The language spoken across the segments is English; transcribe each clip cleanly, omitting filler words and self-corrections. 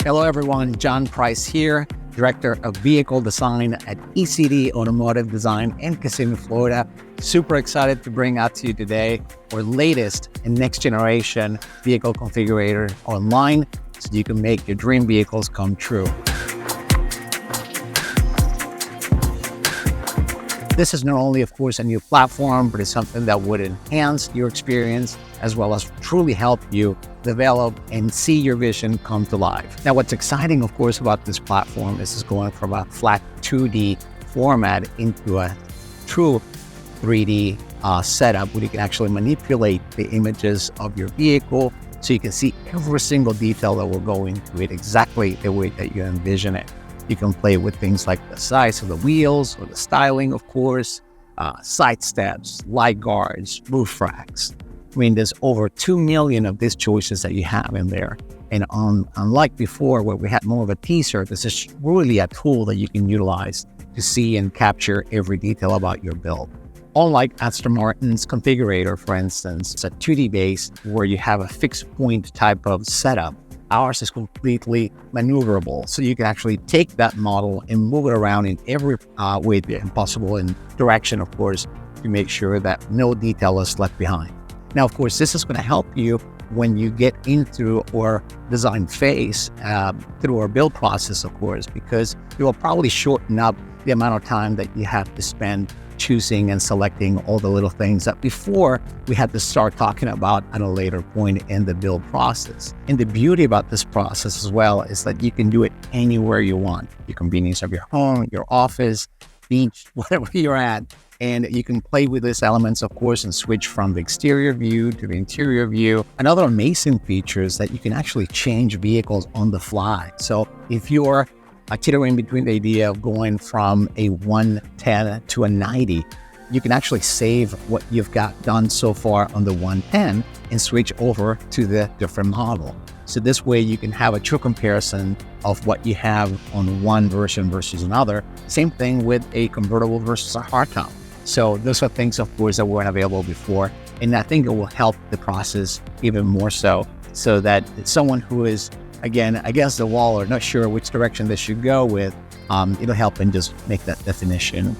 Hello everyone, John Price here, Director of Vehicle Design at E.C.D Automotive Design in Kissimmee, Florida. Super excited to bring out to you today our latest and next generation vehicle configurator online so you can make your dream vehicles come true. This is not only, of course, a new platform, but it's something that would enhance your experience as well as truly help you develop and see your vision come to life. Now, what's exciting, of course, about this platform is it's going from a flat 2D format into a true 3D setup where you can actually manipulate the images of your vehicle so you can see every single detail that will go into it exactly the way that you envision it. You can play with things like the size of the wheels or the styling, of course, side steps, light guards, roof racks. I mean, there's over 2 million of these choices that you have in there. And unlike before, where we had more of a teaser, this is really a tool that you can utilize to see and capture every detail about your build. Unlike Aston Martin's Configurator, for instance, it's a 2D base where you have a fixed point type of setup. Ours is completely maneuverable, so you can actually take that model and move it around in every way possible, in direction, of course, to make sure that no detail is left behind. Now, of course, this is going to help you when you get into our design phase through our build process, of course, because it will probably shorten up the amount of time that you have to spend choosing and selecting all the little things that before we had to start talking about at a later point in the build process. And the beauty about this process as well is that you can do it anywhere you want. The convenience of your home, your office, beach, whatever you're at. And you can play with these elements, of course, and switch from the exterior view to the interior view. Another amazing feature is that you can actually change vehicles on the fly. So if you're teetering between the idea of going from a 110 to a 90, you can actually save what you've got done so far on the 110 and switch over to the different model. So this way you can have a true comparison of what you have on one version versus another. Same thing with a convertible versus a hardtop. So those are things, of course, that weren't available before. And I think it will help the process even more so that someone who is, again, against the wall or not sure which direction they should go with, it'll help and just make that definition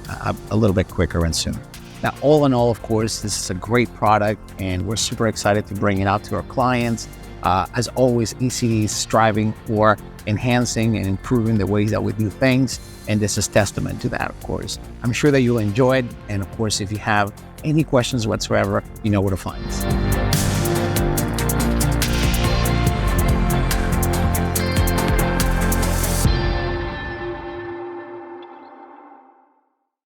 a little bit quicker and sooner. Now, all in all, of course, this is a great product and we're super excited to bring it out to our clients. As always, E.C.D is striving for enhancing and improving the ways that we do things. And this is testament to that, of course. I'm sure that you'll enjoy it. And of course, if you have any questions whatsoever, you know where to find us.